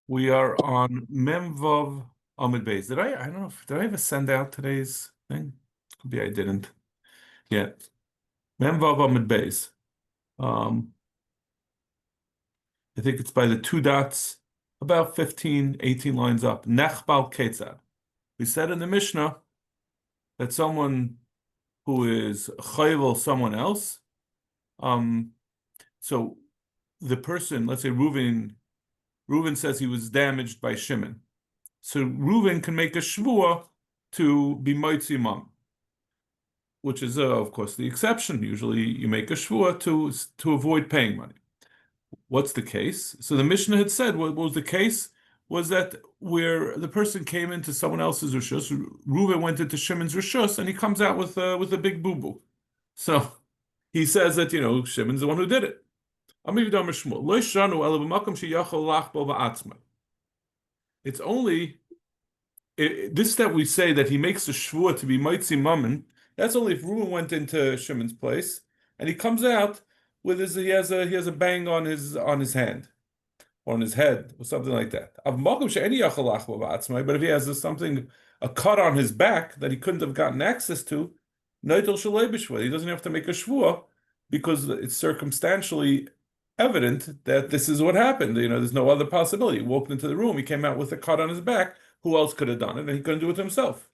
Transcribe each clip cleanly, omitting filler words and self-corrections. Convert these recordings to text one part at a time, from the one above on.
We are on Memvav Amid Beis. I don't know did I ever send out today's thing? Could be I didn't. Yeah. Memvav Amid Beis. I think it's by the two dots, about 15, 18 lines up. Nechbal Ketzad. We said in the Mishnah that someone who is chayvel someone else, so the person, let's say Reuven says he was damaged by Shimon. So Reuven can make a shvuah to be moitzi mum, which is, of course, the exception. Usually, you make a shvuah to avoid paying money. What's the case? So the Mishnah had said what was the case was that where the person came into someone else's rishus, Reuven went into Shimon's rishus, and he comes out with a big boo boo. So he says that Shimon's the one who did it. It's only this that we say that he makes the shvuah to be moitzi mammon. That's only if Reuven went into Shimon's place and he comes out with he has a bang on his hand or on his head or something like that. But if he has a cut on his back that he couldn't have gotten access to, he doesn't have to make a shvuah because it's circumstantially evident that this is what happened. There's no other possibility. He walked into the room, he came out with a cut on his back. Who else could have done it? And he couldn't do it himself.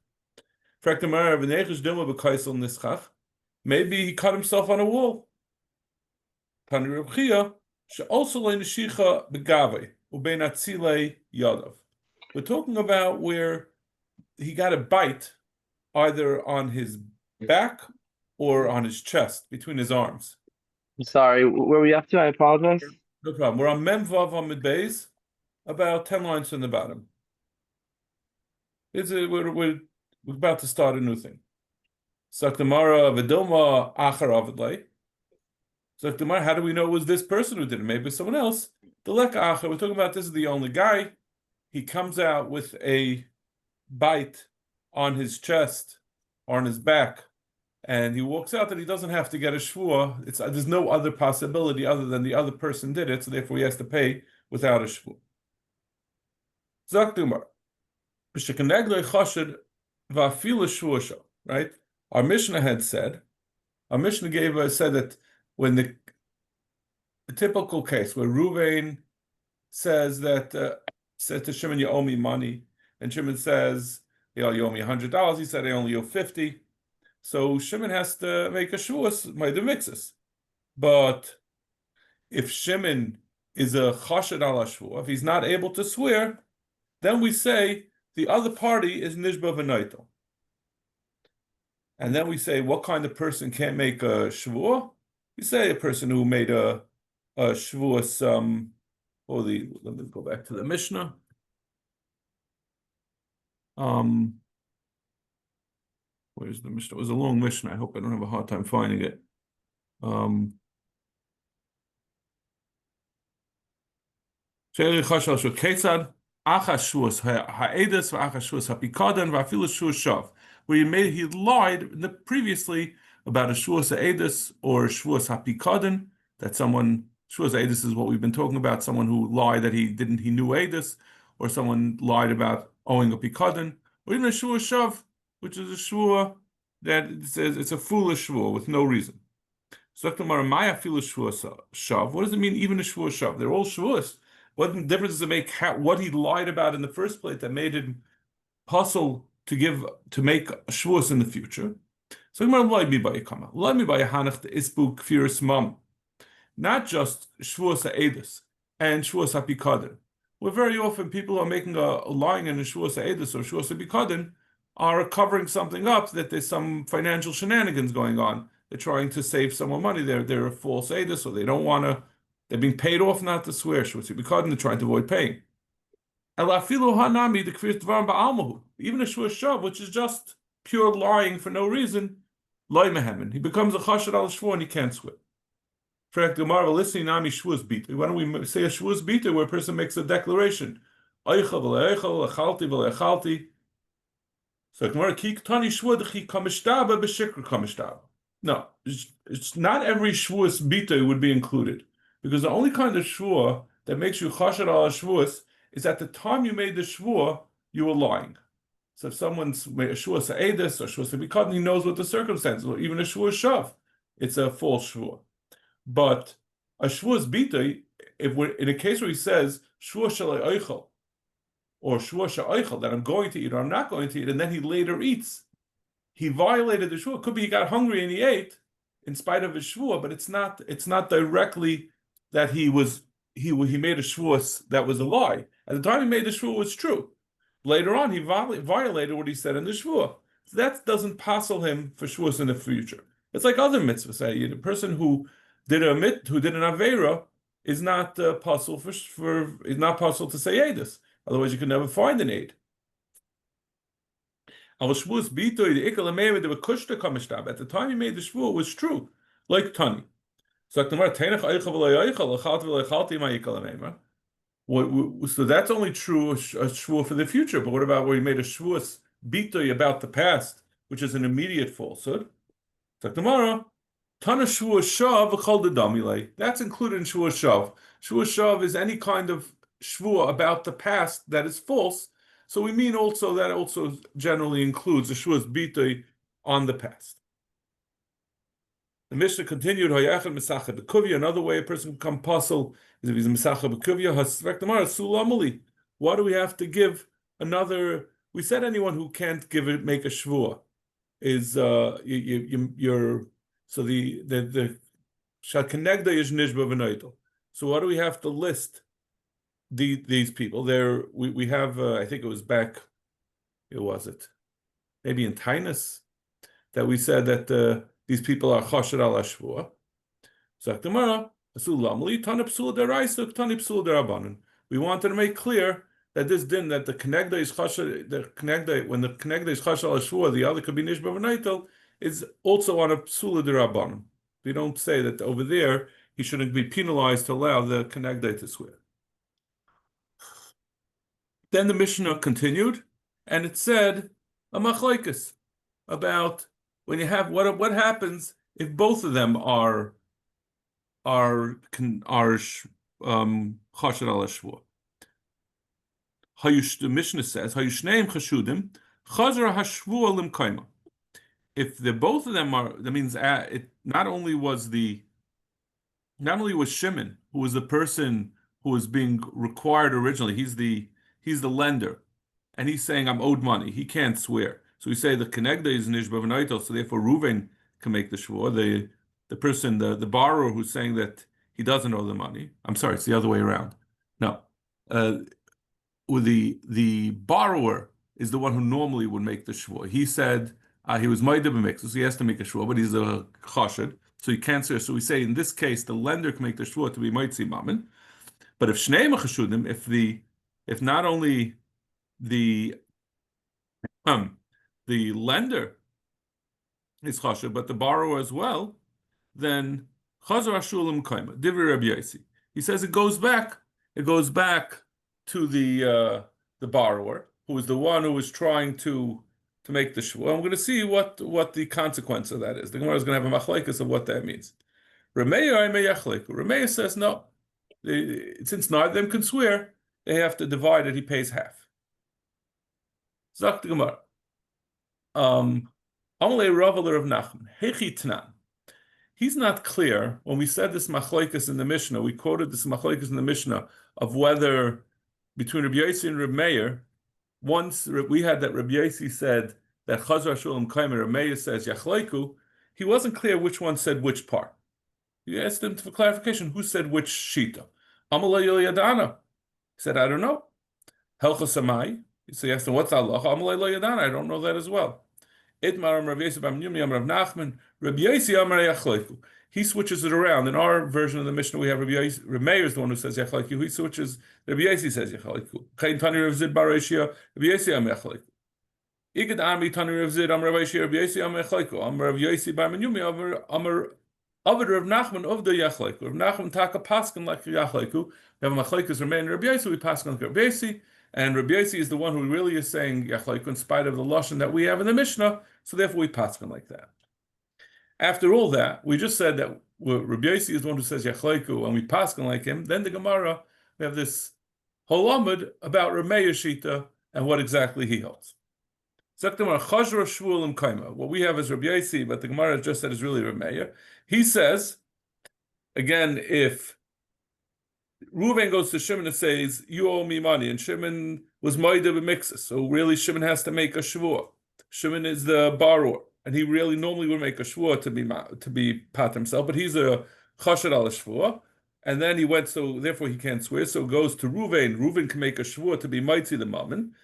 Maybe he cut himself on a wall. We're talking about where he got a bite either on his back or on his chest, between his arms. I'm sorry, where were we up to? I apologize. No problem. We're on Memvav Amid Beis, about 10 lines from the bottom. We're about to start a new thing. Saktamara Vidoma Achar Avidlay. Saktamara, how do we know it was this person who did it? Maybe someone else. The Lek Achar, we're talking about this is the only guy. He comes out with a bite on his chest or on his back, and he walks out that he doesn't have to get a shvuah. There's no other possibility other than the other person did it, so therefore he has to pay without a shvuah. Zaktumar. Right? Our Mishnah had said, said that when the typical case where Reuven says that said to Shimon, you owe me money, and Shimon says, you owe me $100. He said, I only owe 50. So Shimon has to make a shvuah, my demixus. But if Shimon is a chashad ala shvuah, if he's not able to swear, then we say the other party is nishba v'noitel. And then we say, what kind of person can't make a shvuah? We say a person who made a shvuah, let me go back to the Mishnah. Where's the Mishnah? It was a long Mishnah. I hope I don't have a hard time finding it. Where he lied previously about a shuas ha'edus or shuas hapikadon, that someone shuas ha'edus is what we've been talking about, someone who lied that he knew edus, or someone lied about owing a pikadon, or even a shuas shav, which is a shua that says it's a foolish shua with no reason. So Maya foolish shua shav. What does it mean? Even a shua shav? They're all shuas. What difference does it make what he lied about in the first place that made him puzzle to make shvuos in the future? So not just shvuos ha'edus and shvuos ha'pikadon. Where very often people who are making a lying in a shvuos ha'edus or shvuos ha'pikadon are covering something up that there's some financial shenanigans going on. They're trying to save someone money. They're a false edus, or they don't want to. They're being paid off not to swear shvuos ha'pikadon. They're trying to avoid paying. Even a shvuah shav, which is just pure lying for no reason, he becomes a chashad al shvuah and he can't swear. Why don't we say a shvuas bita where a person makes a declaration? No, it's not every shvuas bita would be included, because the only kind of shvuah that makes you chashad al shvuas is at the time you made the shvua, you were lying. So if someone's made a shvua sa'edus or shvua sa'bikad, he knows what the circumstances, or even a shvua shav, it's a false shvua. But a shvuas bitui, if we're in a case where he says shvua shalei oichel or shvua sha'oichel, that I'm going to eat or I'm not going to eat, and then he later eats, he violated the shvua. Could be he got hungry and he ate in spite of his shvua, but it's not directly that he made a shvua that was a lie. At the time he made the shvua, was true. Later on, he violated what he said in the shvua. So that doesn't passel him for shvuas in the future. It's like other mitzvahs. The person who did an avera is not possible is not possible to say edus. Otherwise, you could never find an aid. At the time he made the shvua was true, like Tani. So that's only true a shvua for the future. But what about where he made a shvua bitui about the past, which is an immediate falsehood? So tomorrow, Tana shvua shav v'chol dedamile. That's included in shvua shav. Shvua shav is any kind of shvua about the past that is false. So we mean also that also generally includes the shvuas bitui on the past. The Mishnah continued, Hayachad Misachah B'Kuvya. Another way a person can become puzzle is if he's Misachah B'Kuvya, Hasvek Damar, Sulamali. Why do we have to give another? We said anyone who can't make a shvua is you're so the Shakenegda is Nishba V'Noidel. So why do we have to list these people? There we have I think it was back, it was it maybe in Tainus that we said that these people are chasher al shvua. We wanted to make clear that this din that the kenegda is chasher, the kenegda when the kenegda is chasher al shvua, the other could be nishba v'naitel, is also on a psula derabanan. We don't say that over there he shouldn't be penalized to allow the kenegda to swear. Then the Mishnah continued, and it said a machlokes about when you have what happens if both of them are chasher al shvua. The Mishnah says hayushneim chashudim chazar hashvua limkaima. If the both of them are, that means it not only was Shimon who was the person who was being required originally. He's the lender, and he's saying I'm owed money. He can't swear. So we say the kenegda is nishba v'naitel, so therefore Reuven can make the shvua. The person, the borrower who's saying that he doesn't owe the money. I'm sorry, it's the other way around. No, with the borrower is the one who normally would make the shvua. He said he was ma'ideh b'mikzus, so he has to make a shvua, but he's a chashed, so he can't swear. So we say in this case the lender can make the shvua to be ma'itzi mammon. But if shnei chashudim, if not only the lender is chashuv, but the borrower as well, then chazar hashulim kaima divrei Rabbi Yosi. He says it goes back to the borrower, who is the one who is trying to make the shvua. I'm going to see what the consequence of that is. The Gemara is going to have a machlokes of what that means. Rameya says no. Since neither of them can swear, they have to divide it. He pays half. Zak the Gemara. Amalei Ravaler of Nachman. Hechi Tnan. He's not clear. When we said this machlokes in the Mishnah, we quoted this machlokes in the Mishnah of whether between Rabbi Yosi and Rabbi Meir, once we had that Rabbi Yosi said that Chazar Shulam Kaimer, Rabbi Meir says Yachleiku, he wasn't clear which one said which part. He asked him for clarification, who said which shita? Amalei Yadana. He said, I don't know. Helcha Samai. So he asked him, what's Allah? Amalei Yadana. I don't know that as well. Itmar Rav Yosi Bar Nyumi Rav Nachman. Rabbi Yosi Amar Yachleiku. He switches it around. In our version of the Mishnah, we have Rabbi Yosi. Rabbi Meir is the one who says Yachleiku. He switches. Rabbi Yosi says Yachleiku. Kain Tani Rav Zid Bar Rishia. Rabbi Yosi Amar Yachleiku. Igad Ami Tani Rav Zid Amar Rav Rishia. Rabbi Yosi Amar Yachleiku. Amar Rav Yosi Bar Nyumi Amar Avad Rav Nachman of the Yachleiku. Rav Nachman taka paskin like Yachleiku. We have a machlokes remain Rabbi Yosi. We paskin like Rabbi Yosi. And Rabbi Yosi is the one who really is saying Yachleiku in spite of the lashon that we have in the Mishnah. So therefore we paskin like that. After all that, we just said that Rabbi Yosi is the one who says Yachleiku, and we paskin like him. Then the Gemara, we have this Holamid about Rameya Shita and what exactly he holds. What we have is Rabbi Yossi, but the Gemara just said is really Rameya. He says, again, if Reuven goes to Shimon and says, "You owe me money," and Shimon was Moedah b'miksa, so really Shimon has to make a shvuah. Shimon is the borrower, and he really normally would make a shvuah to be pat himself, but he's a chashad al shvuah, and then he went, so therefore he can't swear. So it goes to Reuven. Reuven can make a shvuah to be mitzi the mammon.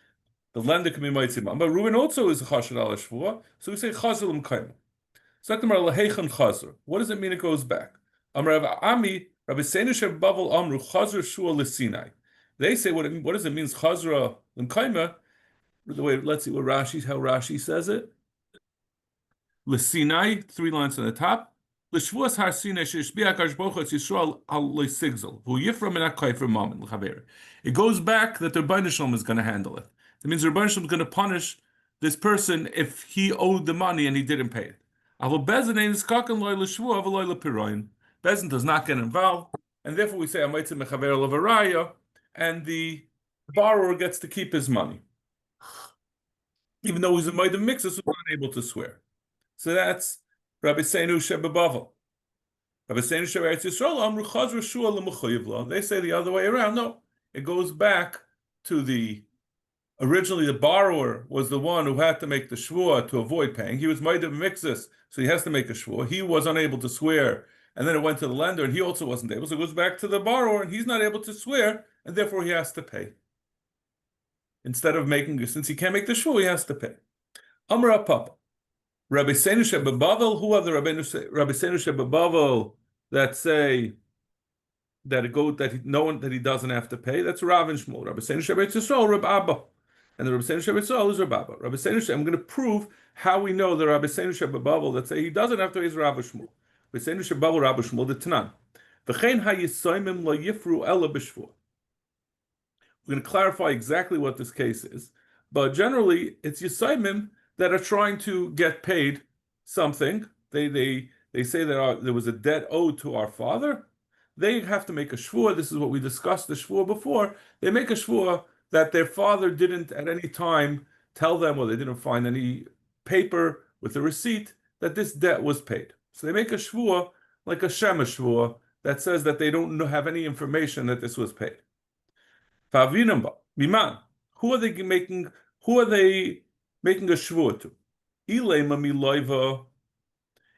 The lender can be mitzi mammon, but Reuven also is a chashad al shvuah, so we say chazalim kaima. What does it mean? It goes back. Rabbi Seinu Shebavel Amru Chazra Shua L'Sinai. They say what does it mean? Chazra L'Kaima. The way, let's see what how Rashi says it. L'Sinai, 3 lines on the top. L'Shvuas Har Sinai Sheshbiach Hashboch Es Yisrael Al L'Sigzel Hu Yifra Min HaKayfer Mammon L'Chaver. It goes back that the Rebbeinu Shalom is going to handle it. It means the Rebbeinu Shalom is going to punish this person if he owed the money and he didn't pay it. Bezin does not get involved, and therefore we say Amaitze Mechaver Lavaraya, and the borrower gets to keep his money, even though he's a Moedah b'miksa, so he's not able to swear. So that's Rabbi Seinu Shebabavel. Rabbi Seinu Sheberetz Yisrael Amru Chazra Shua L'Mechuyev Lo. They say the other way around. No, it goes back to originally the borrower was the one who had to make the shvuah to avoid paying. He was Moedah b'miksa, so he has to make a shvuah. He was unable to swear. And then it went to the lender, and he also wasn't able. So it goes back to the borrower, and he's not able to swear, and therefore he has to pay. Instead of since he can't make the shvuah, he has to pay. Amar Papa, Rabbi Seinu Shebabavel. Who are the Rabbi Seinu Shebabavel that say that that he doesn't have to pay? That's Rav and Shmuel. Rabbi Seinu Sheberetz Yisrael, Rabbi Abba, and the Rabbi Seinu Sheberetz Yisrael is Rabbi Abba. Rabbi Seinu I'm going to prove how we know the Rabbi Seinu Shebabavel that say he doesn't have to pay is Rav and Shmuel. We're going to clarify exactly what this case is, but generally it's Yisaimim that are trying to get paid something. They say that there was a debt owed to our father. They have to make a shvuah. This is what we discussed the shvuah before. They make a shvuah that their father didn't at any time tell them, or they didn't find any paper with a receipt that this debt was paid. So they make a shvuah, like a shemesh shvuah, that says that they don't have any information that this was paid. Miman, who are they making a shvuah to?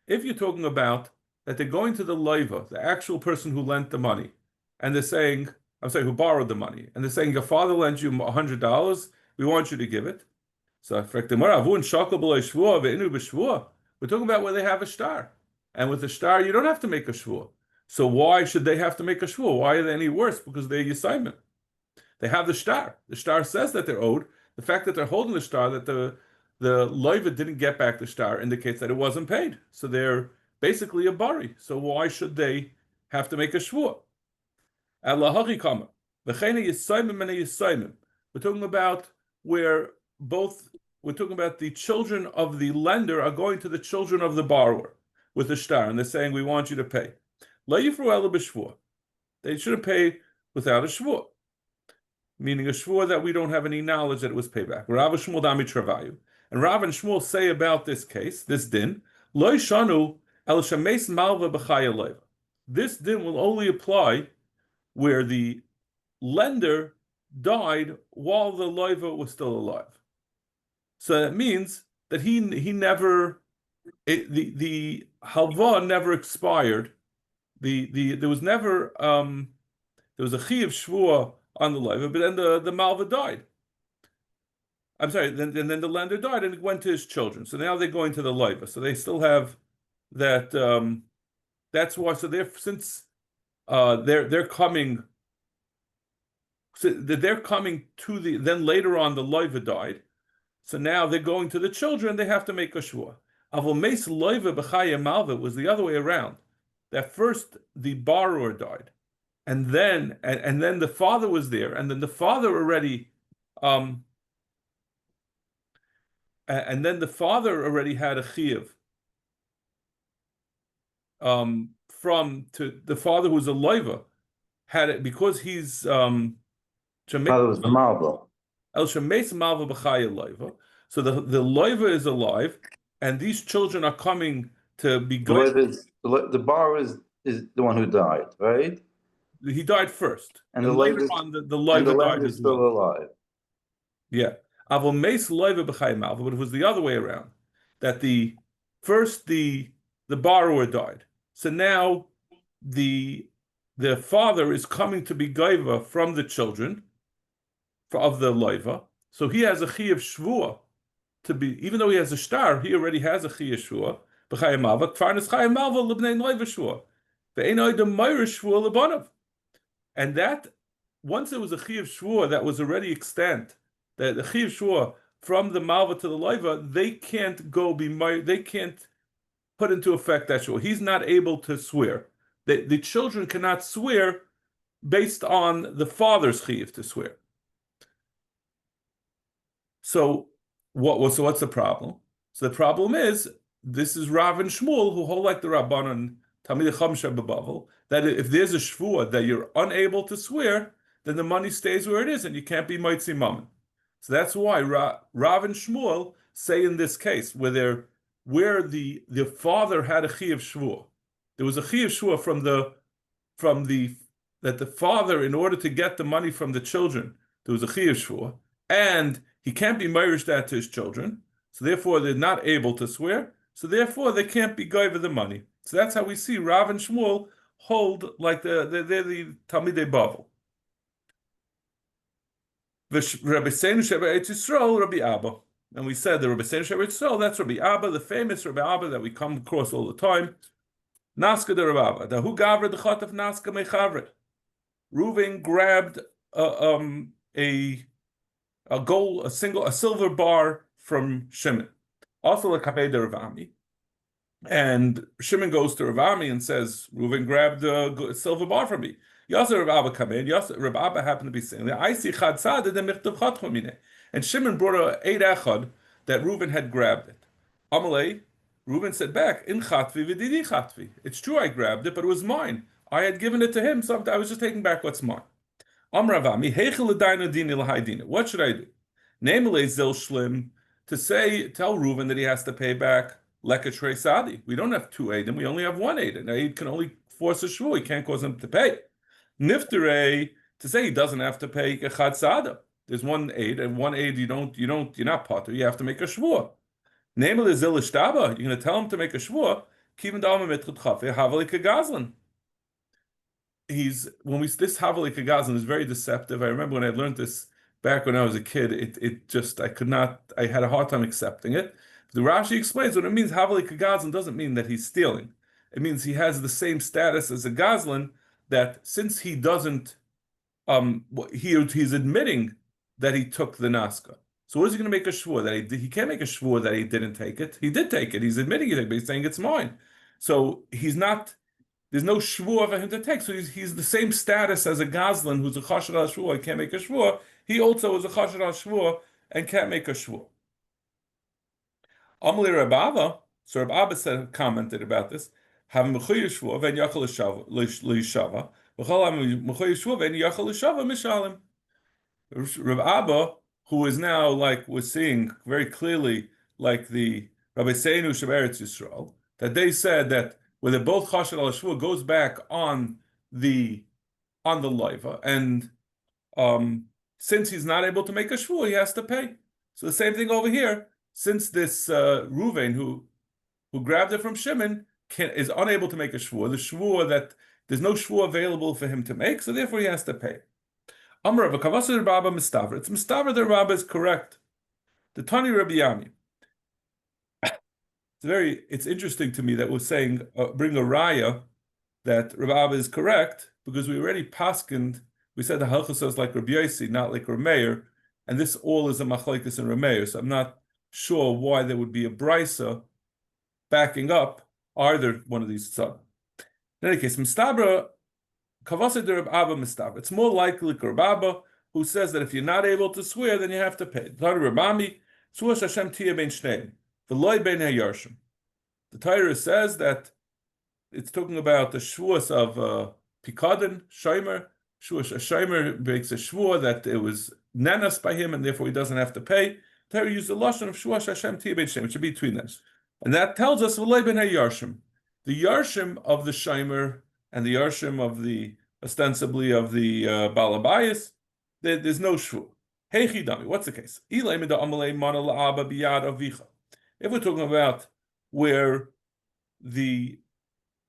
If you're talking about that they're going to the loiva, the actual person who lent the money, and they're saying, who borrowed the money, and they're saying, your father lent you $100, we want you to give it. So, we're talking about where they have a star. And with a star, you don't have to make a shvuah. So why should they have to make a shvuah? Why are they any worse? Because they're Yisayim. They have the star. The star says that they're owed. The fact that they're holding the star, that the loiva didn't get back the star, indicates that it wasn't paid. So they're basically a bari. So why should they have to make a shvuah? We're talking about we're talking about the children of the lender are going to the children of the borrower with a star, and they're saying, we want you to pay. They shouldn't pay without a shvuah, meaning a shvuah that we don't have any knowledge that it was paid back. Rav and Shmuel dami travayu. And Rav and Shmuel say about this case, this din, lo shanu el shameis malva b'chaya leiva. This din will only apply where the lender died while the leiva was still alive. So that means that he never, the halva never expired. There was never there was a chi of shvuah on the leiva, but then the malva died. I'm sorry, then the lender died and it went to his children. So now they're going to the leiva. So they still have that. That's why. So they're coming. So they're coming to the. Then later on, the leiva died. So now they're going to the children. They have to make a shvuah. Avol meis leiva b'chaya malva was the other way around. That first the borrower died, and then the father was there, and then the father already. And then the father already had a chiyuv from to the father who's a loiva had it because he's Father was the marvel. El Shemes Malva B'chaya Loiva. So the Loiva is alive, and these children are coming to be The bar is the one who died, right? He died first, And and the later Loiva on the and the Loiva land died is as still well. alive. Yeah. Avol Meis Loiva B'chaya Malva, but it was the other way around. That first the borrower died. So now the father is coming to be gaiva from the children of the loiva. So he has a chi of shvua to be, even though he has a star, he already has a chi of shvua. B'chaya Malva, Kfarnas Chaya Malva L'bnei Loiva shvua. Ve'enoi de Meirish shvua L'banav. And that, once it was a chi of shvua that was already extant, the chi of shvua from the malva to the loiva, they can't they can't put into effect that shvua. He's not able to swear. The children cannot swear based on the father's chiyuv to swear. So what's the problem? So the problem is, this is Rav and Shmuel who hold like the Rabbanan Talmidei Chacham B'Bavel, that if there's a shvuah that you're unable to swear, then the money stays where it is and you can't be Moitzi Mammon. So that's why Rav and Shmuel say in this case, where the father had a chi of shvuah, there was a chi of shvuah that the father, in order to get the money from the children, there was a chi of shvuah, and he can't be meirish that to his children, so therefore they're not able to swear, so therefore they can't be gaiva the money. So that's how we see Rav and Shmuel hold like they're the Talmidei Bavel. Rabbi Seinu Sheba Eretz Yisrael, Rabbi Abba. And we said the Rabbi Seinu Sheba Eretz Yisrael, that's Rabbi Abba, the famous Rabbi Abba that we come across all the time. Naska de Rabbi Abba. The Hu Gavra the Chat of Naska Mechavre. Reuven grabbed a silver bar from Shimon. Also the Kaveh de Ravami. And Shimon goes to Ravami and says, Reuven grabbed a silver bar from me. Yasser Rav Abba come in. Rav Abba happened to be saying, I see chad tzad and michtav chatchom mine. And Shimon brought a 8 echad that Reuven had grabbed it. Amalei, Reuven said back, in chatvi v'didi chatvi. It's true I grabbed it, but it was mine. I had given it to him, so I was just taking back what's mine. Ravami, heichel l'dayna dini l'hai dina. What should I do? Namely, zil shlim, tell Reuven that he has to pay back lekatrei sadi. We don't have 2 eidim, we only have 1 eid. An eid can only force a shvu, he can't cause him to pay. Nifterei, to say he doesn't have to pay echad sada. There's 1 aid, and 1 aid you're not potter, you have to make a shvua. Namely, zil ishtaba, you're going to tell him to make a shvua. Kivin dalma mitchut chafe havali kagazlan. This havali kagazlan is very deceptive. I remember when I learned this back when I was a kid. I had a hard time accepting it. The Rashi explains what it means. Havali kagazlan doesn't mean that he's stealing. It means he has the same status as a gazlan. That since he doesn't, he's admitting that he took the naska. So what is he going to make a shvur that he can't make a shvur that he didn't take it? He did take it. He's admitting it, but he's saying it's mine. So he's not. There's no shvur for him to take. So he's the same status as a gazlan who's a chasher al shvur and can't make a shvur. He also is a chasher al shvur and can't make a shvur. Amalei Reb Abba, so Reb Abba commented about this. Have mechuyev shvua ven yachal l'shava, v'chol mechuyev shvua ven yachal l'shava mishalim. Reb Abba, who is now was seeing very clearly like the Rabbi Seinu Sheba Eretz Yisrael, that they said that where they're both chasher al shvua goes back on the loiva, and since he's not able to make a shvua, he has to pay. So the same thing over here. Since this Reuven who grabbed it from Shimon is unable to make a shvua, the shvua that there's no shvua available for him to make, so therefore he has to pay. Amar v'kavasar Rabba mistaver. It's mistaver that Rabba is correct. The Tani Rabbi Yami. It's interesting to me that we're saying bring a raya that Rabba is correct because we already paskined. We said the halcha says like Rabbi Yossi, not like Rameir, and this all is a machlekes and Rameir. So I'm not sure why there would be a brisa backing up either one of these tzad. In any case, mistabra kavasa de Reb Abba mistabra. It's more likely Reb Abba who says that if you're not able to swear, then you have to pay. The Torah says that it's talking about the shvuas of pikadon, shomer, Shvuah, a Shomer makes a shvuah that it was nanas by him, and therefore he doesn't have to pay. Torah used the lashon of Shvuah Hashem Tiyeh Bein Shneim, which should be between them, and that tells us v'lei ben hayarshim, the yarshim of the Shomer and the yarshim of the ostensibly of the balabayas. There's no shvuah. Hey chidami, what's the case? If we're talking about where the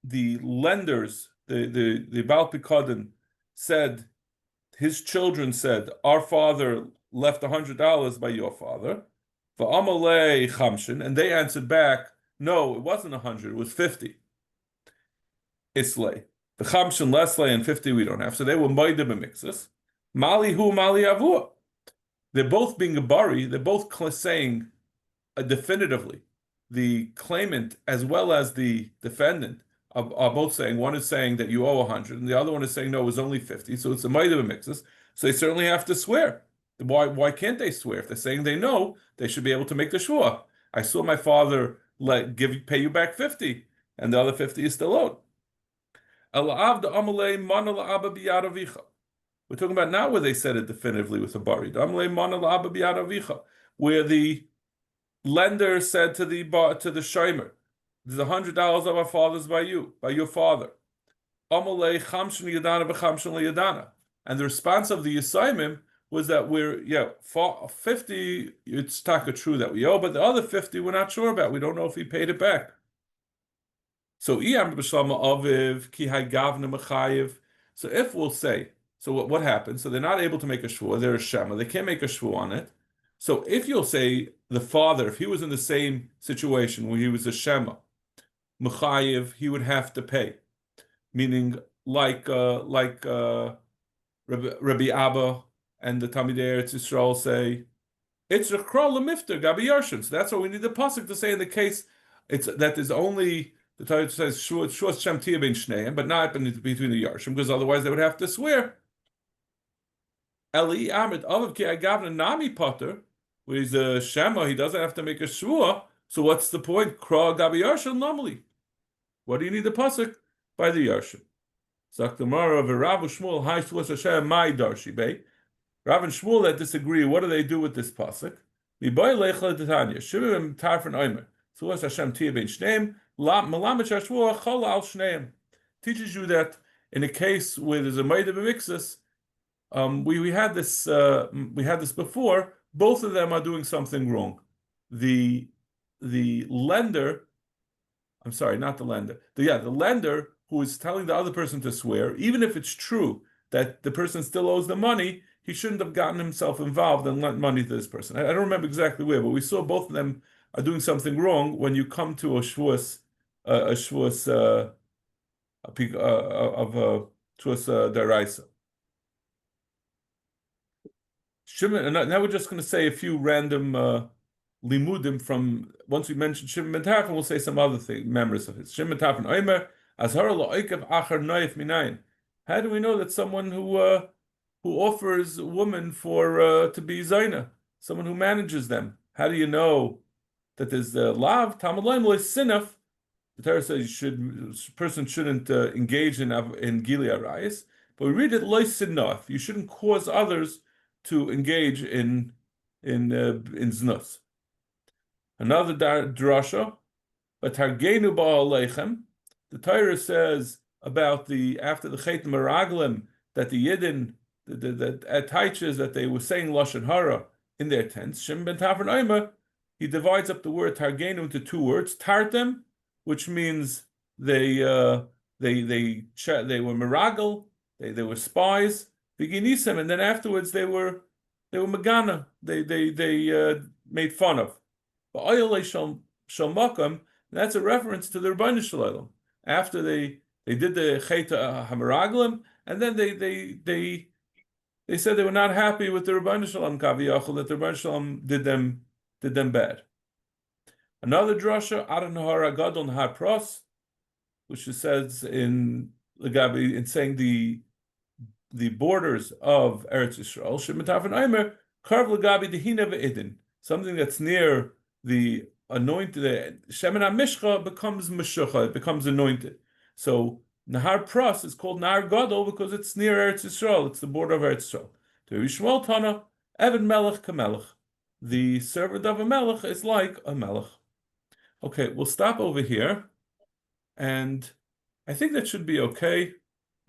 lenders, the Baal Pikadon said, his children said, our father left $100 by your father, v'amalei chamshin, and they answered back, no, it wasn't 100, it was 50. Islay. The chamshin leslay and 50 we don't have, so they were moide b'mixus. Mali hu mali avua. They're both being a bari, they're both saying definitively, the claimant as well as the defendant are both saying, one is saying that you owe 100, and the other one is saying, no, it was only 50, so it's a moed b'mixus, so they certainly have to swear. Why can't they swear? If they're saying they know, they should be able to make the shvuah. I saw my father pay you back 50, and the other 50 is still owed. We're talking about now where they said it definitively with a bari. Where the lender said to the shomer, there's $100 of our father's by your father. And the response of the Yisaimim was that 50, it's taka true that we owe, but the other 50 we're not sure about. We don't know if he paid it back. So if we'll say, so what happens? So they're not able to make a shvuah, they're a shema, they can't make a shvuah on it. So if you'll say the father, if he was in the same situation where he was a shema, mechayiv, he would have to pay. Meaning like Rabbi Abba and the Talmidei Eretz Yisrael say, it's a kral lemifter gabi yarshin. So that's what we need the pasuk to say in the case. It's that is only the Torah says Shavuos Shem Tiyeh Bein Shneim, but not between the yarshim, because otherwise they would have to swear. Eli Amid Olav Ki Agavna Nami Potter, where he's a shema, he doesn't have to make a shvuah. So what's the point? Kral gabi yarshin normally. What do you need the pasuk? By the yarshim. Zaktamara v'Rav Shmuel Hai Shavuos Hashem Mai Darshi Bei. Rav and Shmuel that disagree. What do they do with this pasuk? Miboy Leichel Titania Shivim Tarfin Omer Shavuos Hashem Tiyeh Bein Shneim Malamet Shashvuah Chol Al Shneim teaches you that in a case where there's a moed b'mixus, we had this before. Both of them are doing something wrong. The lender, I'm sorry, not the lender. The lender who is telling the other person to swear, even if it's true that the person still owes the money, he shouldn't have gotten himself involved and lent money to this person. I don't remember exactly where, but we saw both of them are doing something wrong when you come to a shvuos deraisa. Shimon, and now we're just going to say a few random limudim from, once we mentioned Shimon ben Tarfon, we'll say some other members of his. Shimon ben Tarfon Omer Azhar lo'ikav achar noif minayin. How do we know that someone who offers a woman for to be zayna, someone who manages them? How do you know that there's the lav tamad loim sinaf? The Torah says person shouldn't engage in gili arayis, but we read it loisinaf. You shouldn't cause others to engage in znus. Another drasha, but targenu ba'aleichem. The Torah says about after the Chet Meraglim that the Yidden, the Taiches, that they were saying Lashon Hara in their tents. Shimon ben Tarfon Omer, he divides up the word targenu into two words. Tartem, which means they were Meragel, they were spies. Beginisim, and then afterwards they were Megana. They made fun of. But Oyele Shalmakam, that's a reference to the Rebbeinu Shalom. After they did the Chet Hameraglim, and then they said they were not happy with the Rebbeinu Shalom Kaviyachol, that the Rebbeinu Shalom did them bad. Another drasha, Adan Hara Gadol Nahar Pros, which says in saying the borders of Eretz Yisrael, Shimon Tarfon Omer, Karv Lagabi Dehina ve'idin, something that's near the anointed, the Shemin HaMishcha becomes Meshucha, it becomes anointed. So Nahar Pras is called Nahar Gadol because it's near Eretz Yisrael. It's the border of Eretz Yisrael. To Yishmael Tana, Evan Melech Kamelech. The servant of a Melech is like a Melech. Okay, we'll stop over here, and I think that should be okay.